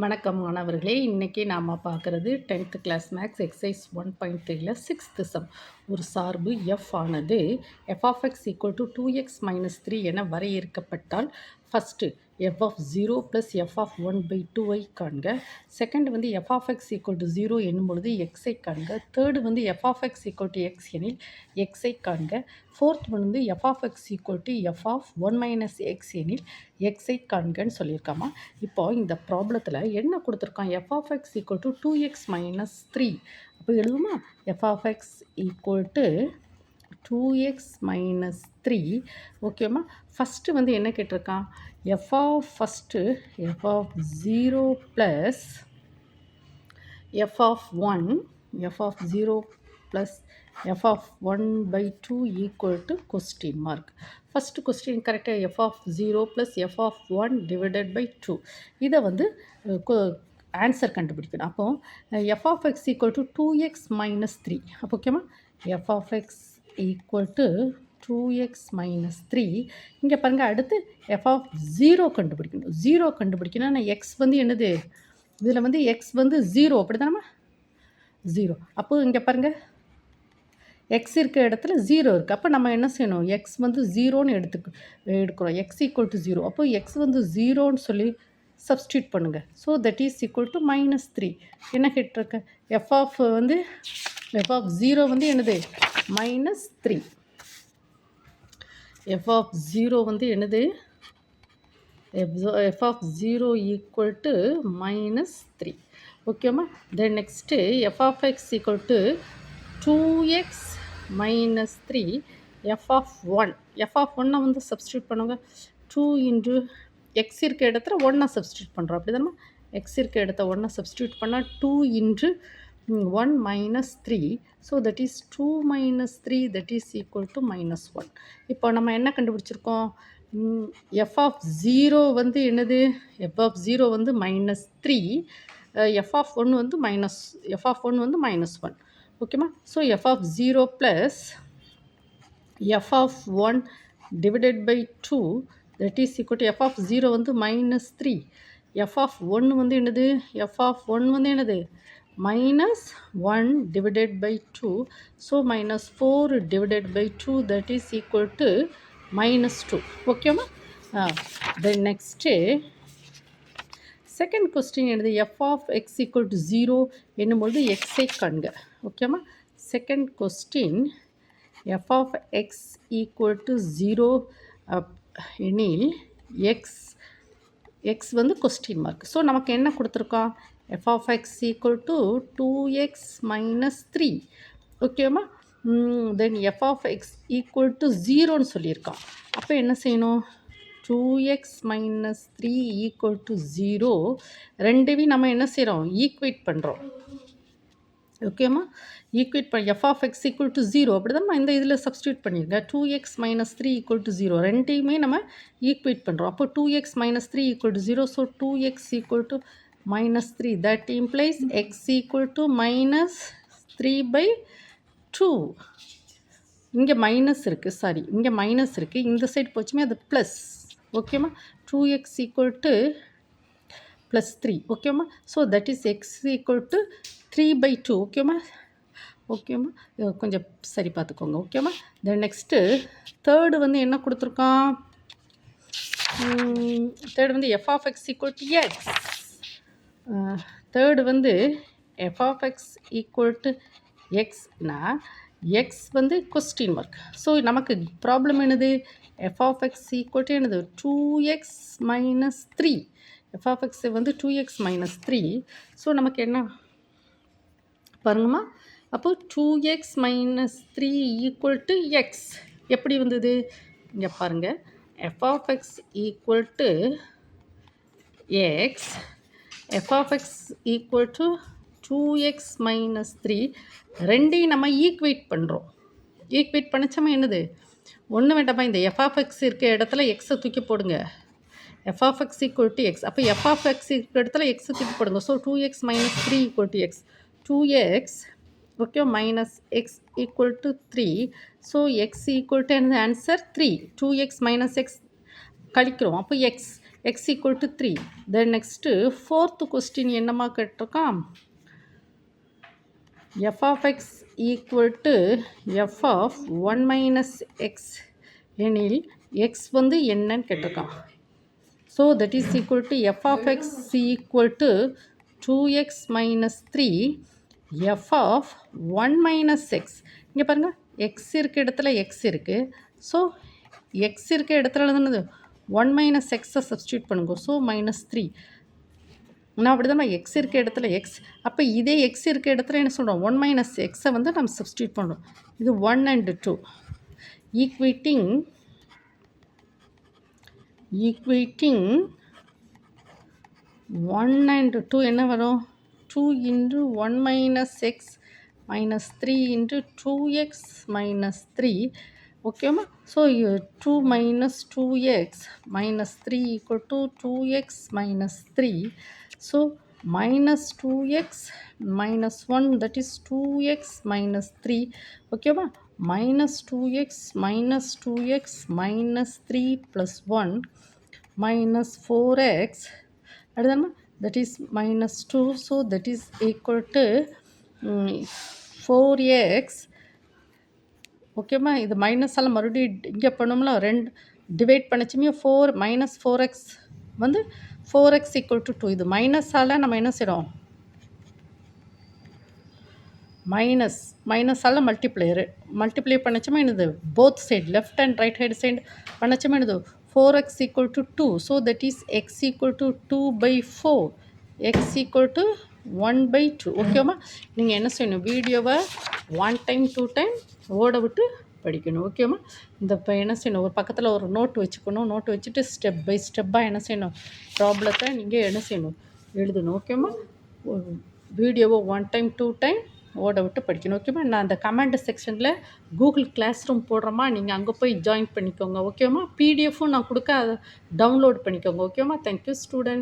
வணக்கம் மாணவர்களே, இன்றைக்கி நாம் பார்க்குறது 10th கிளாஸ் மேக்ஸ் எக்ஸசைஸ் 1.3ல 6th சம். ஒரு சார்பு f ஆனது f of x equal to 2x minus 3 என வரையறுக்கப்பட்டால் first f of 0 plus f of 1 by 2ஐ காண்க. செகண்ட் வந்து f of x equal to 0 என்னும் பொழுது xஐ காண்க. தேர்டு வந்து f of x equal to x எனில் xஐ காண்க. ஃபோர்த் வந்து f of x equal to f of 1 minus x எனில் xஐ காண்கன்னு சொல்லியிருக்காமா. இப்போ இந்த ப்ராப்ளத்தில் என்ன கொடுத்துருக்கான்? f of x equal to 2x minus 3. அப்போ எழுதுமா f of x equal to 2x minus 3. ஓகேம்மா. ஃபஸ்ட்டு வந்து என்ன கேட்டிருக்கான்? f of 0 plus f of 1, f of 0 plus f of 1 by 2 equal to question mark. First question கரெக்டாக f of 0 plus f of 1 divided by 2. இதை வந்து answer கண்டுபிடிக்கணும். அப்போ f of x equal to 2x minus 3. அப்போ ஓகேம்மா, f of x equal to 2x minus 3. இங்கே பாருங்கள், அடுத்து f of 0 கண்டுபிடிக்கணும். 0 கண்டுபிடிக்கணும். ஆனால் x வந்து என்னது? இதில் வந்து x வந்து 0, அப்படி தானம்மா? 0. அப்போது இங்கே பாருங்கள், எக்ஸ் இருக்க இடத்துல 0 இருக்குது. அப்போ நம்ம என்ன செய்யணும்? எக்ஸ் வந்து 0ன்னு எடுக்கிறோம். X equal to 0. அப்போ எக்ஸ் வந்து 0ன்னு சொல்லி சப்ஸ்டியூட் பண்ணுங்கள். So that is equal to -3. என்ன கேட்டிருக்க? எஃப் ஆஃப் 0 வந்து என்னது? -3. எஃப் ஆஃப் 0 வந்து என்னது? f of 0 equal to -3. ஓகேம்மா. Then next f of x equal to 2x minus 3 f of 1. f of 1 வந்து சப்ஸ்டியூட் பண்ணுங்க. 2 இன்ட்டு எக்ஸ் இருக்க இடத்துல 1 சப்ஸ்டியூட் பண்ணுறோம். அப்படி தானே? எக்ஸ் இருக்க இடத்த 1 சப்ஸ்டியூட் பண்ணால் 2 into 1 minus 3. So that is 2 minus 3 that is equal to -1. இப்போ நம்ம என்ன கண்டுபிடிச்சிருக்கோம்? f of 0 வந்து என்னது? f of 0 வந்து -3. f of 1 வந்து -1. ஓகேம்மா. So f of 0 plus f of 1 divided by 2 that is equal to f of 0 வந்து -3. f of 1 வந்து என்னது? f of 1 வந்து என்னது? -1 divided by 2. So -4 divided by 2 that is equal to -2. ஓகேம்மா. Then next second question என்னது? f of x equal to 0 என்னும்பொழுது xஐ காண்க. ஓகேம்மா. Second question f of x equal to 0 எனில் x வந்து கொஸ்டின் மார்க். ஸோ நமக்கு என்ன கொடுத்துருக்கோம்? f of x equal to 2x minus 3. ஓகேம்மா. தென் f of x equal to 0ன்னு சொல்லியிருக்கோம். அப்போ என்ன செய்யணும்? 2x minus 3 equal to 0. ரெண்டுமே நம்ம என்ன செய்கிறோம்? ஈக்குவேட் பண்ணுறோம். ஓகேம்மா. ஈக்குவேட் பண்ண f of x equal to 0 அப்படி தான் இந்த இதில் சப்ஸ்டியூட் பண்ணிடுங்க. 2x minus 3 equal to 0 ரெண்டையுமே நம்ம ஈக்குவேட் பண்ணுறோம். அப்போ 2x minus 3 equal to 0. So 2x equal to -3. that implies x equal to -3 by 2. இங்கே மைனஸ் இருக்குது, சாரி, இங்கே மைனஸ் இருக்குது. இந்த சைடு போச்சுமே அது ப்ளஸ். ஓகேம்மா. 2x equal to +3. ஓகேம்மா. So that is x equal to 3 by 2. ஓகேம்மா. ஓகேம்மா. கொஞ்சம் சரி பார்த்துக்கோங்க. ஓகேம்மா. தென் நெக்ஸ்ட்டு தேர்டு வந்து என்ன கொடுத்துருக்கான்? தேர்டு வந்து f of x equal to x. Third வந்து f of x equal to xனா x வந்து கொஸ்டின் மார்க். ஸோ நமக்கு ப்ராப்ளம் என்னது? f of x equal to என்னது? 2x minus 3. f of x வந்து 2x minus 3. ஸோ நமக்கு என்ன பாருங்கம்மா. அப்போ 2x minus 3 equal to x எப்படி வந்தது? இங்கே பாருங்கள், f of x equal to x, f of x equal to 2x minus 3 ரெண்டையும் நம்ம ஈக்குவேட் பண்ணுறோம். ஈக்குவேட் பண்ணிச்சோமா என்னது? ஒன்று வேண்டாமா, இந்த f of x இருக்க இடத்துல எக்ஸை தூக்கி போடுங்க. f of x equal to x. அப்போ f of x இருக்க இடத்துல எக்ஸை தூக்கி போடுங்க. So 2x minus 3 equal to x. 2x okay minus x equal to 3. So x equal to என்ன ஆன்சர்? 3. 2x minus x கழிக்கிறோம். அப்போ x x equal to 3. Then next fourth question என்னமா கேட்டிருக்கான், f of x equal to f of 1 minus x எனில் x வந்து என்னன்னு கேட்டிருக்கான். So that is equal to f of x equal to 2x minus 3 f of 1 minus x. இங்கே பாருங்க, x இருக்க இடத்துல x இருக்கு. ஸோ x இருக்க இடத்துல என்னது 1 minus x சப்ஸ்டியூட் பண்ணுங்க. So minus 3. நான் அப்படி தான் எக்ஸ் இருக்க இடத்துல எக்ஸ், அப்போ இதே எக்ஸ் இருக்க இடத்துல என்ன சொல்கிறோம், 1 மைனஸ் எக்ஸை வந்து நம்ம சப்ஸ்டியூட் பண்ணுறோம். இது 1 and 2 ஈக்குவேட்டிங் 1 and 2 என்ன வரும், 2 into 1 minus x minus 3 into 2x minus 3. ஓகேம்மா. So 2 minus 2x minus 3 equal to 2x minus 3. So minus 2x minus 1, that is 2x minus 3. ஓகேவா. minus 2x minus 2x minus 3 plus 1 minus 4x, that is minus 2. So that is equal to 4x. ஓகேம்மா. இது மைனஸால் மறுபடியும் இங்கே பண்ணோம்னா 2 divide பண்ணிச்சுமே 4 minus 4x வந்து 4x equal to 2. இது மைனஸால் நம்ம என்ன செய்கிறோம், மைனஸால் மல்டிப்ளை பண்ணிச்சுமே என்னது both side left and right hand side பண்ணிச்சுமே என்னது 4x equal to 2. So that is x equal to 2/4, x equal to 1/2. ஓகேம்மா. நீங்கள் என்ன செய்யணும், வீடியோவை 1 time 2 time ஓட விட்டு படிக்கணும். ஓகேம்மா. இந்த இப்போ என்ன செய்யணும், ஒரு பக்கத்தில் ஒரு நோட் வச்சுக்கணும். நோட் வச்சுட்டு ஸ்டெப் பை ஸ்டெப்பாக என்ன செய்யணும், ப்ராப்ளத்தை நீங்கள் என்ன செய்யணும், எழுதணும். ஓகேம்மா. வீடியோவை 1 time 2 time ஓட விட்டு படிக்கணும். ஓகேம்மா. நான் அந்த கமெண்ட் செக்ஷனில் கூகுள் கிளாஸ் ரூம் போடுறோமா, நீங்கள் அங்கே போய் ஜாயின் பண்ணிக்கோங்க. ஓகேம்மா. பிடிஎஃப்பும் நான் கொடுக்க அதை டவுன்லோட் பண்ணிக்கோங்க. ஓகேம்மா. Thank you student.